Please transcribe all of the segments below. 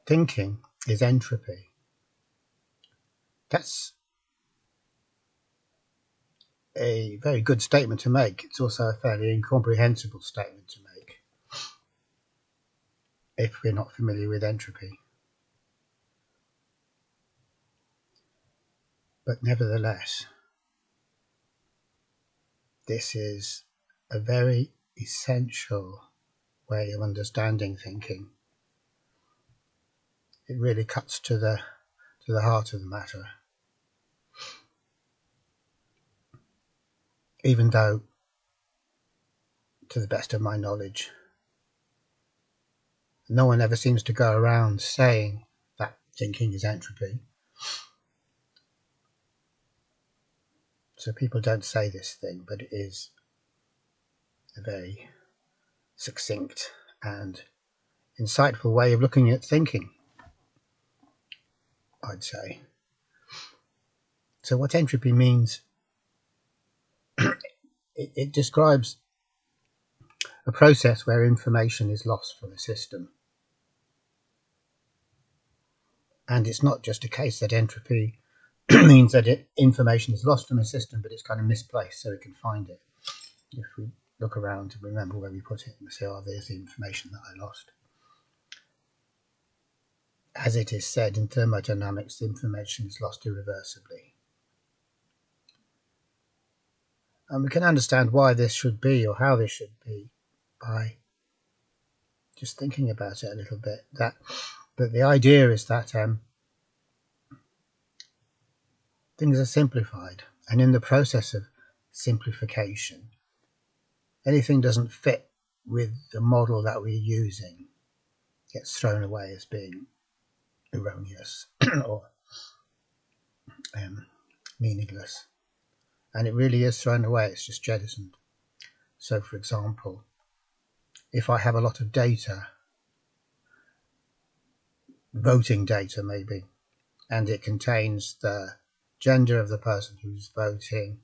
thinking is entropy. That's a very good statement to make. It's also a fairly incomprehensible statement to make if we're not familiar with entropy. But nevertheless, this is a very essential way of understanding thinking. It really cuts to the heart of the matter. Even though, to the best of my knowledge, no one ever seems to go around saying that thinking is entropy. So people don't say this thing, but it is a very succinct and insightful way of looking at thinking, I'd say. So what entropy means, it describes a process where information is lost from a system. And it's not just a case that entropy means that information is lost from a system, but it's kind of misplaced so we can find it. If we look around to remember where we put it and say, oh, there's the information that I lost. As it is said in thermodynamics, the information is lost irreversibly. And we can understand why this should be or how this should be by just thinking about it a little bit. That the idea is that things are simplified, and in the process of simplification, anything doesn't fit with the model that we're using gets thrown away as being erroneous or meaningless. And it really is thrown away, it's just jettisoned. So for example, if I have a lot of data, voting data maybe, and it contains the gender of the person who's voting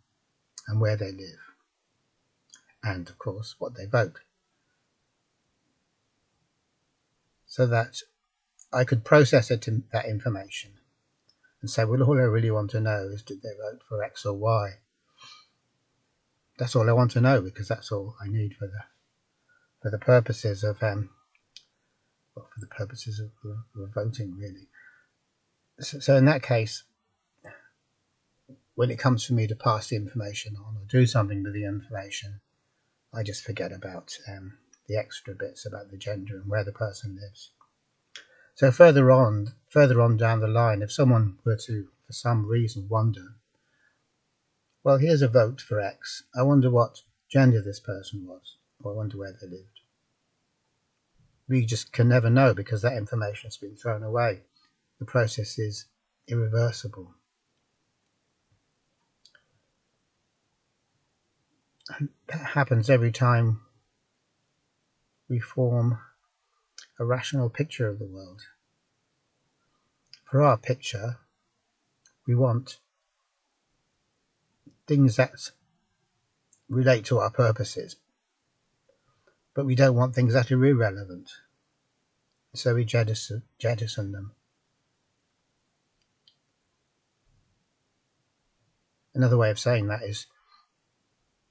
and where they live, and of course what they vote, so that I could process that information and say, well, all I really want to know is did they vote for X or Y. That's all I want to know, because that's all I need for the purposes of voting, really. So in that case, when it comes for me to pass the information on or do something with the information, I just forget about the extra bits about the gender and where the person lives. So further on down the line, if someone were to, for some reason, wonder, well, here's a vote for X, I wonder what gender this person was, or I wonder where they lived. We just can never know, because that information has been thrown away. The process is irreversible. And that happens every time we form a rational picture of the world. For our picture, we want things that relate to our purposes, but we don't want things that are irrelevant, so we jettison them. Another way of saying that is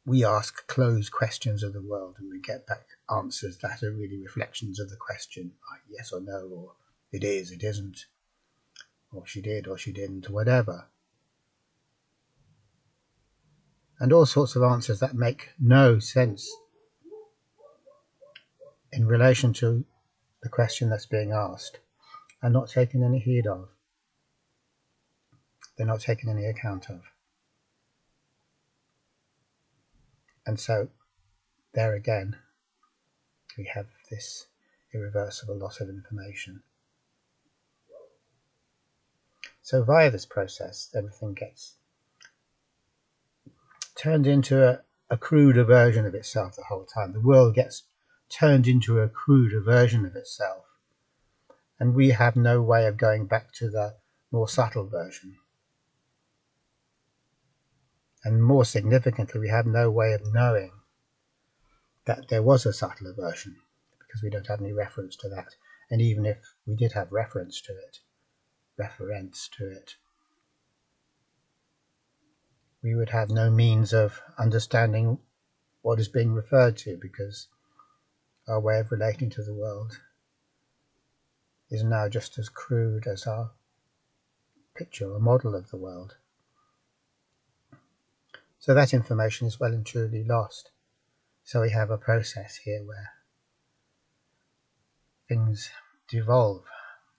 we ask closed questions of the world and we get back answers that are really reflections of the question, like yes or no, or it is, it isn't, or she did or she didn't, or whatever. And all sorts of answers that make no sense in relation to the question that's being asked are not taken any heed of. They're not taken any account of. And so there again, we have this irreversible loss of information. So via this process, everything gets turned into a cruder version of itself the whole time. The world gets turned into a cruder version of itself. And we have no way of going back to the more subtle version. And more significantly, we have no way of knowing that there was a subtler version, because we don't have any reference to that. And even if we did have reference to it, we would have no means of understanding what is being referred to, because our way of relating to the world is now just as crude as our picture or model of the world. So that information is well and truly lost. So we have a process here where things devolve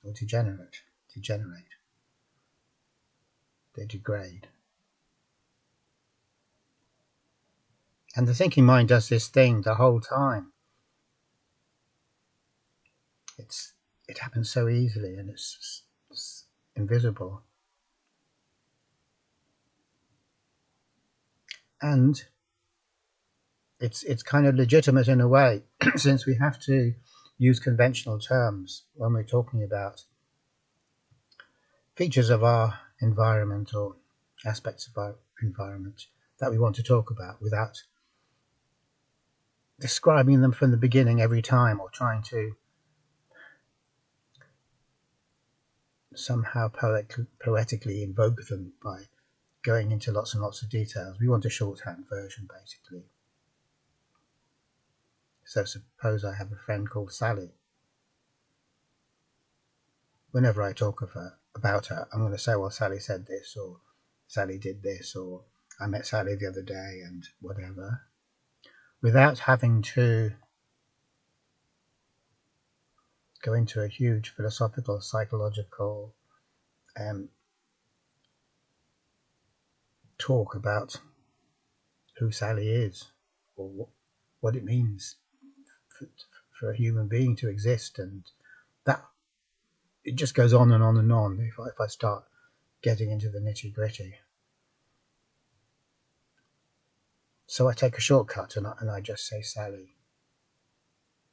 or degenerate, they degrade. And the thinking mind does this thing the whole time. It happens so easily, and it's invisible. And it's kind of legitimate in a way, since we have to use conventional terms when we're talking about features of our environment or aspects of our environment that we want to talk about, without describing them from the beginning every time, or trying to somehow poetically invoke them by going into lots and lots of details. We want a shorthand version, basically. So suppose I have a friend called Sally. Whenever I talk about her, I'm going to say, well, Sally said this, or Sally did this, or I met Sally the other day, and whatever, without having to go into a huge philosophical, psychological talk about who Sally is, or what it means for a human being to exist. And that, it just goes on and on and on if I start getting into the nitty-gritty. So I take a shortcut and I just say Sally.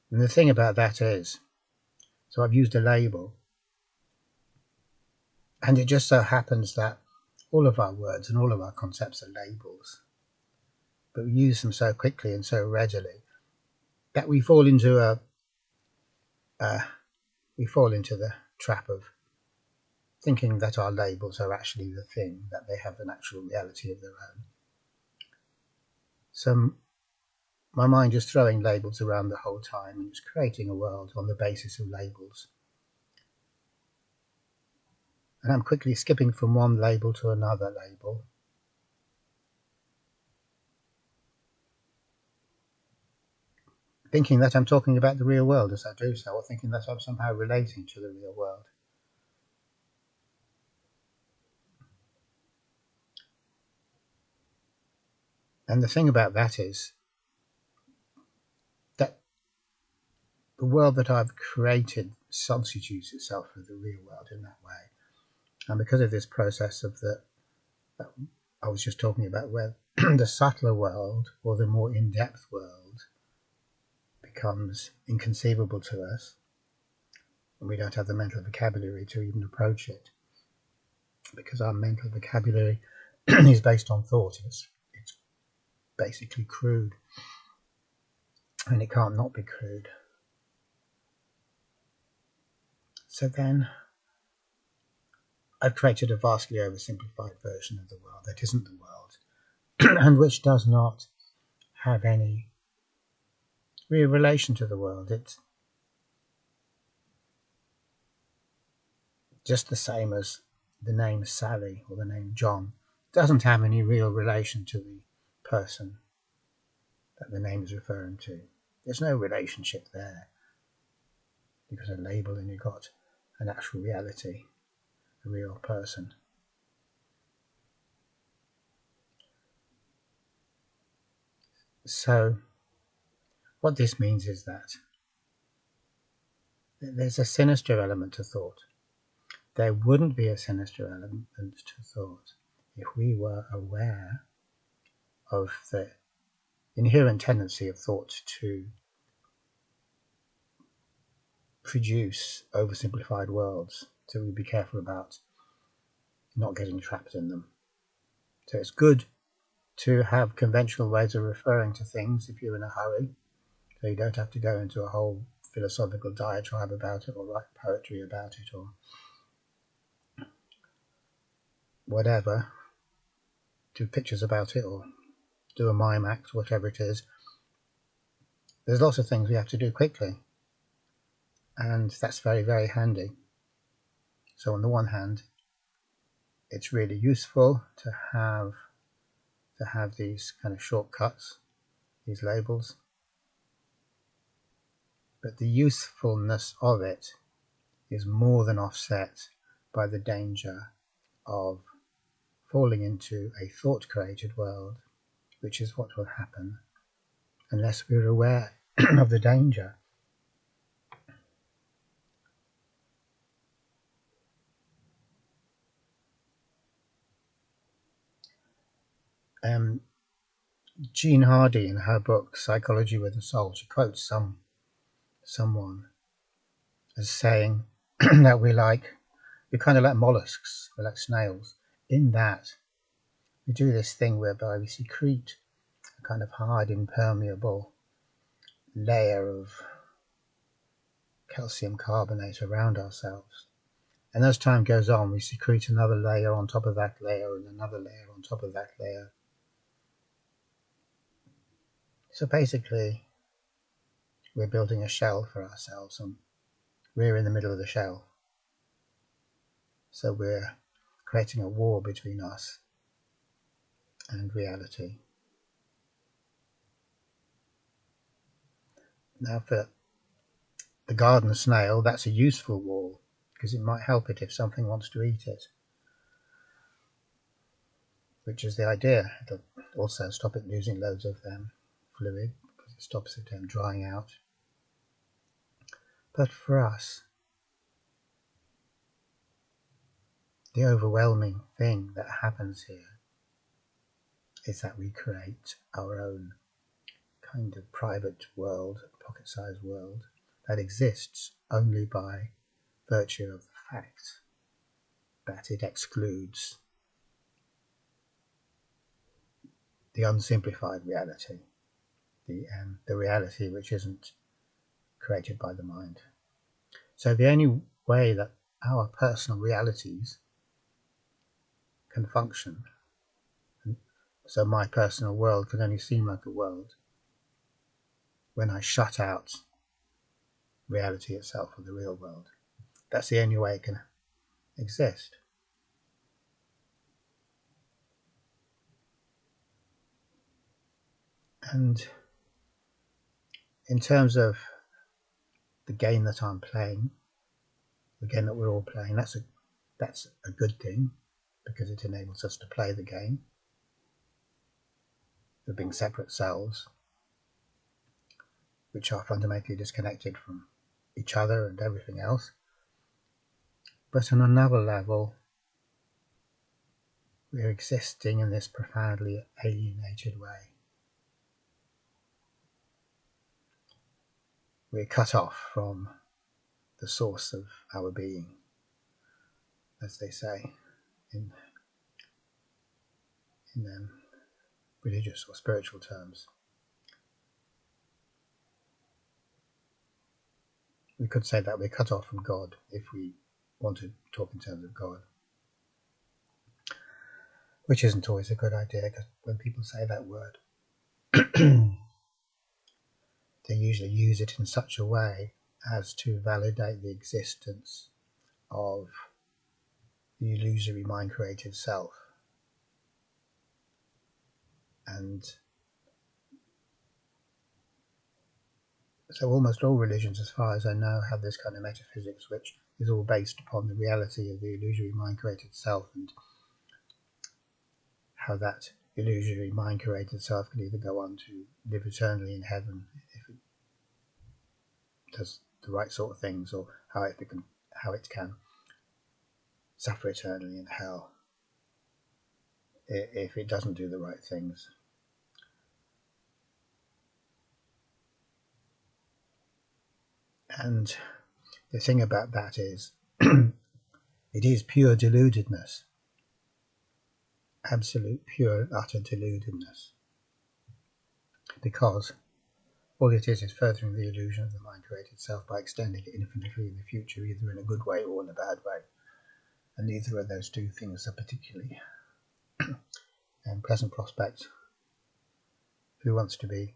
And the thing about that is, so I've used a label, and it just so happens that all of our words and all of our concepts are labels, but we use them so quickly and so readily that we fall into the trap of thinking that our labels are actually the thing, that they have an actual reality of their own. So my mind is throwing labels around the whole time, and it's creating a world on the basis of labels. And I'm quickly skipping from one label to another label. Thinking that I'm talking about the real world as I do so, or thinking that I'm somehow relating to the real world. And the thing about that is that the world that I've created substitutes itself for the real world in that way. And because of this process of that I was just talking about, where the subtler world, or the more in-depth world, becomes inconceivable to us, and we don't have the mental vocabulary to even approach it, because our mental vocabulary is based on thought. It's basically crude, and it can't not be crude. So then I've created a vastly oversimplified version of the world that isn't the world, and which does not have any real relation to the world. It's just the same as the name Sally or the name John. It doesn't have any real relation to the person that the name is referring to. There's no relationship there, because a label and you've got an actual reality, a real person. So what this means is that there's a sinister element to thought. There wouldn't be a sinister element to thought if we were aware of the inherent tendency of thought to produce oversimplified worlds. So we'd be careful about not getting trapped in them. So it's good to have conventional ways of referring to things if you're in a hurry, so you don't have to go into a whole philosophical diatribe about it, or write poetry about it, or whatever, do pictures about it, or do a mime act, whatever it is. There's lots of things we have to do quickly, and that's very, very handy. So on the one hand, it's really useful to have these kind of shortcuts, these labels, but the usefulness of it is more than offset by the danger of falling into a thought-created world, which is what will happen unless we're aware of the danger. Jean Hardy, in her book Psychology with a Soul, she quotes someone as saying that we're kind of like mollusks, we're like snails, in that we do this thing whereby we secrete a kind of hard, impermeable layer of calcium carbonate around ourselves. And as time goes on, we secrete another layer on top of that layer, and another layer on top of that layer. So basically, we're building a shell for ourselves, and we're in the middle of the shell. So we're creating a war between us and reality. Now, for the garden snail, that's a useful war, because it might help it if something wants to eat it, which is the idea. It'll also stop it losing loads of fluid, because it stops it drying out. But for us, the overwhelming thing that happens here is that we create our own kind of private world, pocket-sized world, that exists only by virtue of the fact that it excludes the unsimplified reality, the reality which isn't created by the mind. So the only way that our personal realities can function, so my personal world can only seem like a world when I shut out reality itself, or the real world. That's the only way it can exist. And in terms of the game that I'm playing, the game that we're all playing, that's a good thing, because it enables us to play the game of being separate selves, which are fundamentally disconnected from each other and everything else. But on another level, we're existing in this profoundly alienated way. We're cut off from the source of our being, as they say in religious or spiritual terms. We could say that we're cut off from God, if we want to talk in terms of God, which isn't always a good idea, because when people say that word, they usually use it in such a way as to validate the existence of the illusory mind-created self. And so almost all religions, as far as I know, have this kind of metaphysics, which is all based upon the reality of the illusory mind-created self, and how that illusory mind-created self can either go on to live eternally in heaven if it does the right sort of things, or how it can suffer eternally in hell if it doesn't do the right things. And the thing about that is it is pure deludedness, absolute pure utter deludedness, because All it is furthering the illusion of the mind-created self by extending it infinitely in the future, either in a good way or in a bad way. And neither of those two things are particularly pleasant prospects. Who wants to be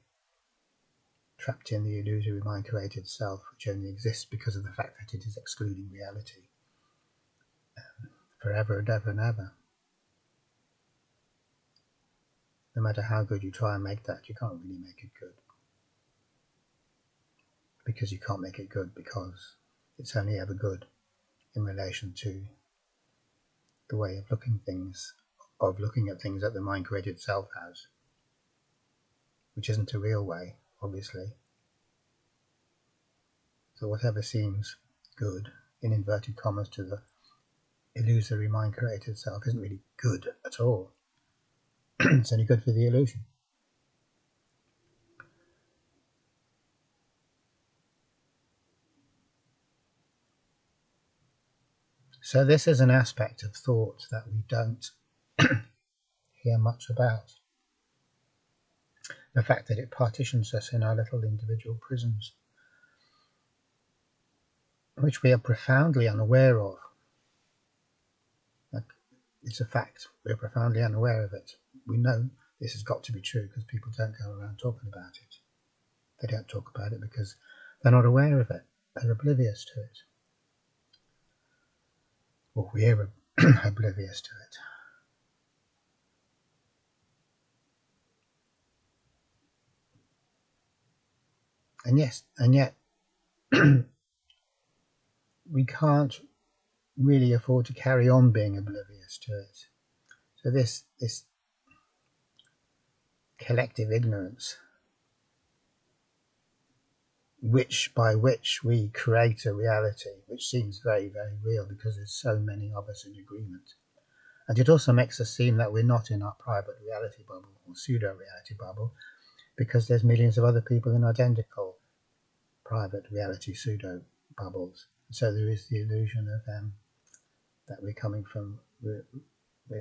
trapped in the illusory mind-created self, which only exists because of the fact that it is excluding reality forever and ever and ever? No matter how good you try and make that, you can't really make it good. Because you can't make it good because it's only ever good in relation to the way of looking at things that the mind-created self has, which isn't a real way, obviously. So whatever seems good, in inverted commas, to the illusory mind-created self isn't really good at all. It's only good for the illusion. So this is an aspect of thought that we don't hear much about. The fact that it partitions us in our little individual prisons, which we are profoundly unaware of. It's a fact. We're profoundly unaware of it. We know this has got to be true because people don't go around talking about it. They don't talk about it because they're not aware of it. They're oblivious to it. Or we're oblivious to it. And yet we can't really afford to carry on being oblivious to it. So this collective ignorance, by which we create a reality which seems very, very real because there's so many of us in agreement. And it also makes us seem that we're not in our private reality bubble or pseudo-reality bubble because there's millions of other people in identical private reality pseudo bubbles. So there is the illusion of that we're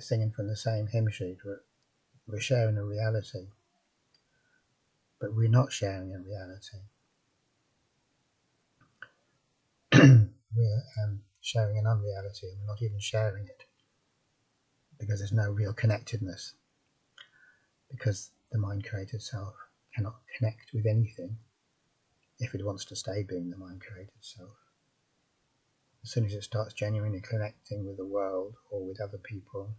singing from the same hymn sheet. We're sharing a reality, but we're not sharing a reality. We're sharing an unreality, and we're not even sharing it because there's no real connectedness, because the mind-created self cannot connect with anything if it wants to stay being the mind-created self. As soon as it starts genuinely connecting with the world or with other people,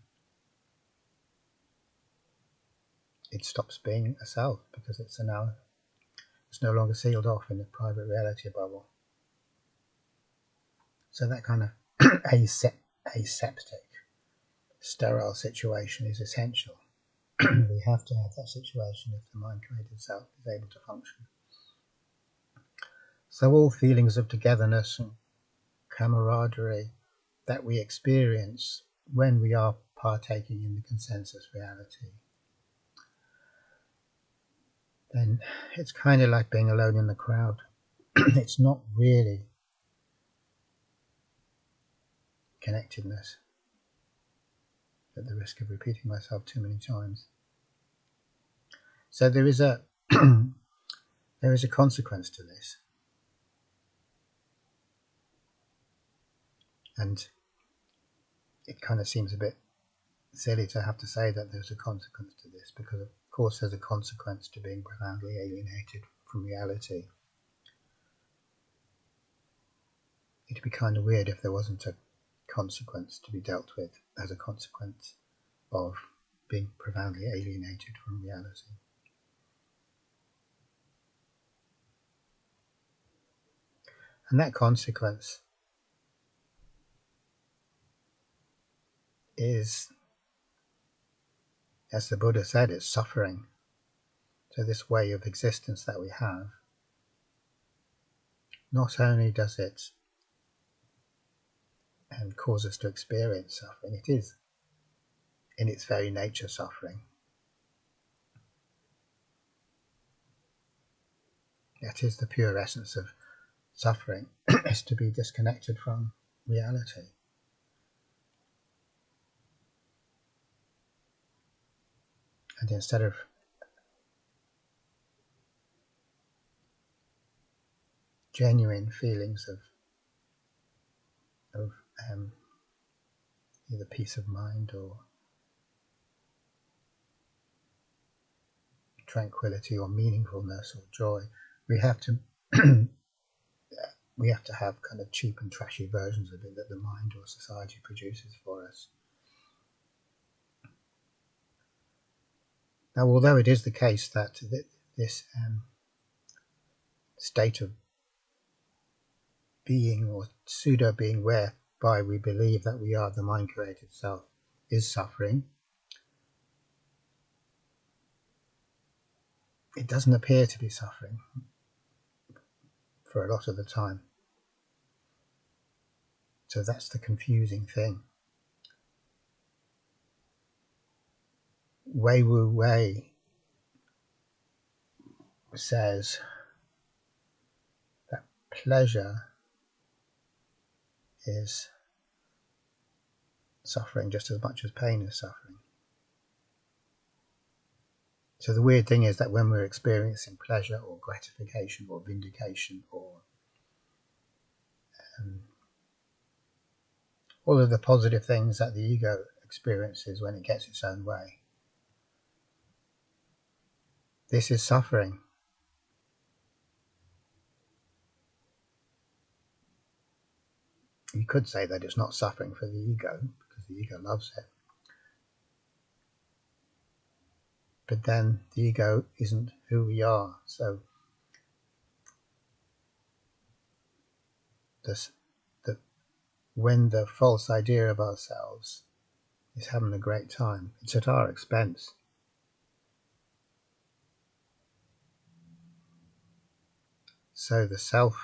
it stops being a self because it's no longer sealed off in the private reality bubble. So that kind of aseptic, sterile situation is essential. We have to have that situation if the mind-created self is able to function. So all feelings of togetherness and camaraderie that we experience when we are partaking in the consensus reality, then it's kind of like being alone in the crowd. It's not really connectedness, at the risk of repeating myself too many times. So there is a consequence to this, and it kind of seems a bit silly to have to say that there's a consequence to this, because of course there's a consequence to being profoundly alienated from reality. It'd be kind of weird if there wasn't a consequence to be dealt with as a consequence of being profoundly alienated from reality. And that consequence is, as the Buddha said, it's suffering. So this way of existence that we have, not only does it cause us to experience suffering, it is in its very nature suffering. That is the pure essence of suffering, is to be disconnected from reality. And instead of genuine feelings of either peace of mind or tranquility or meaningfulness or joy, we have to we have to have kind of cheap and trashy versions of it that the mind or society produces for us. Now, although it is the case that this state of being or pseudo being whereby we believe that we are the mind created self is suffering, it doesn't appear to be suffering for a lot of the time. So that's the confusing thing. Wei Wu Wei says that pleasure is suffering just as much as pain is suffering. So the weird thing is that when we're experiencing pleasure or gratification or vindication or all of the positive things that the ego experiences when it gets its own way, this is suffering. You could say that it's not suffering for the ego because the ego loves it. But then the ego isn't who we are. So when the false idea of ourselves is having a great time, it's at our expense. So the self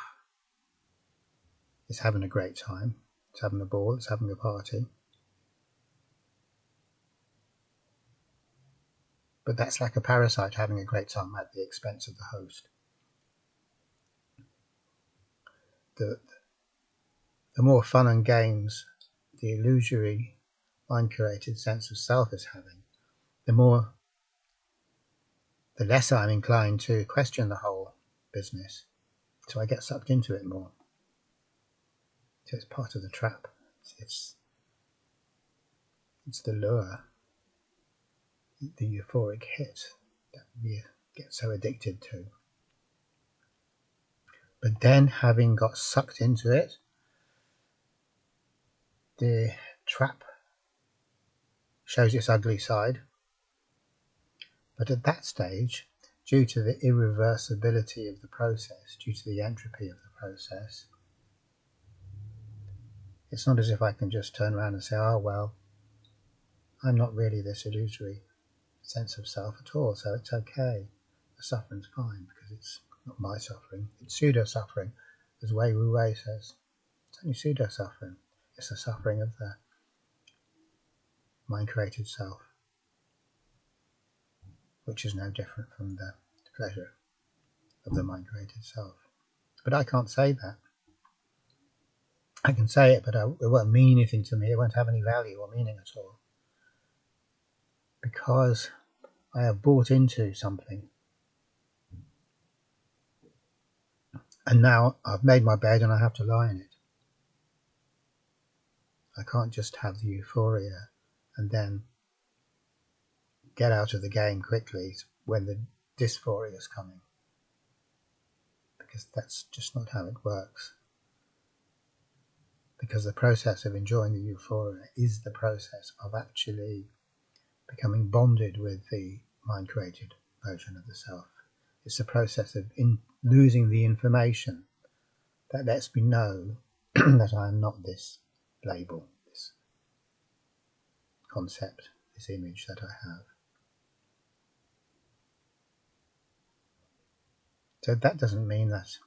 is having a great time, it's having a ball, it's having a party. But that's like a parasite having a great time at the expense of the host. The more fun and games the illusory, mind-created sense of self is having, the less I'm inclined to question the whole business. So I get sucked into it more. So it's part of the trap. It's the lure, the euphoric hit that we get so addicted to. But then, having got sucked into it, the trap shows its ugly side. But at that stage, due to the irreversibility of the process, due to the entropy of the process, it's not as if I can just turn around and say, oh well, I'm not really this illusory sense of self at all, so it's okay. The suffering's fine because it's not my suffering, it's pseudo-suffering, as Wei Wu Wei says. It's only pseudo-suffering. It's the suffering of the mind-created self, which is no different from the pleasure of the mind-created self. But I can't say that. I can say it, but it won't mean anything to me. It won't have any value or meaning at all. Because I have bought into something. And now I've made my bed and I have to lie in it. I can't just have the euphoria and then get out of the game quickly when the dysphoria is coming. Because that's just not how it works. Because the process of enjoying the euphoria is the process of actually becoming bonded with the mind-created version of the self. It's the process of losing the information that lets me know that I am not this label, this concept, this image that I have. So that doesn't mean that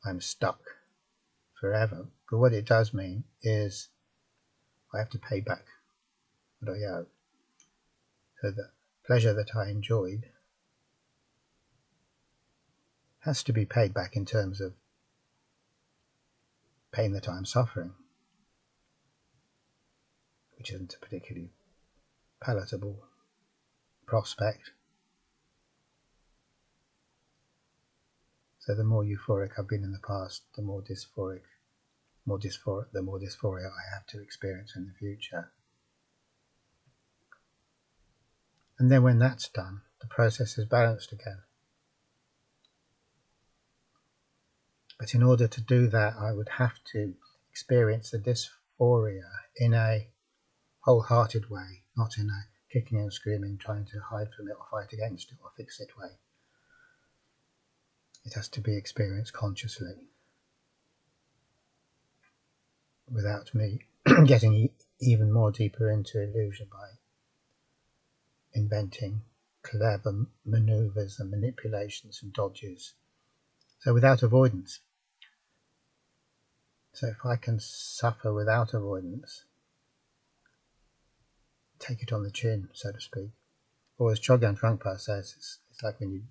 I'm stuck forever, but what it does mean is I have to pay back what I owe. So the pleasure that I enjoyed has to be paid back in terms of pain that I'm suffering, which isn't a particularly palatable prospect. So the more euphoric I've been in the past, the more dysphoria I have to experience in the future. And then when that's done, the process is balanced again. But in order to do that, I would have to experience the dysphoria in a wholehearted way, not in a kicking and screaming, trying to hide from it or fight against it or fix it way. It has to be experienced consciously, without me getting even more deeper into illusion by inventing clever maneuvers and manipulations and dodges. So without avoidance. So if I can suffer without avoidance, take it on the chin, so to speak. Or as Chogyam Trungpa says, it's like when you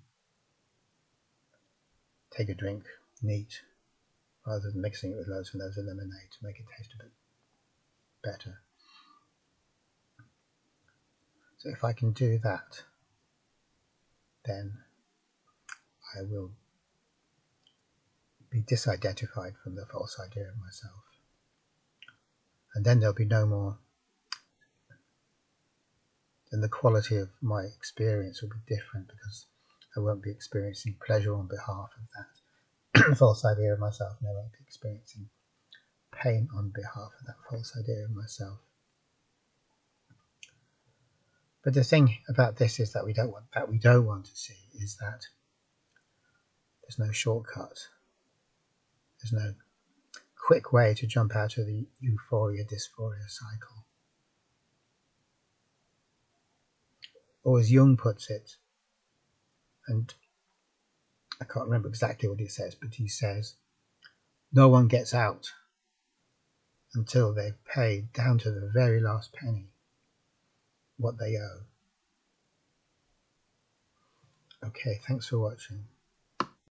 take a drink neat, rather than mixing it with loads and loads of lemonade to make it taste a bit better. So if I can do that, then I will be disidentified from the false idea of myself. And then there'll be no more, then the quality of my experience will be different, because I won't be experiencing pleasure on behalf of that false idea of myself, and I won't be experiencing pain on behalf of that false idea of myself. But the thing about this is that we don't want to see is that there's no shortcut. There's no quick way to jump out of the euphoria-dysphoria cycle. Or as Jung puts it, and I can't remember exactly what he says, but he says, no one gets out until they've paid down to the very last penny what they owe. Okay, thanks for watching.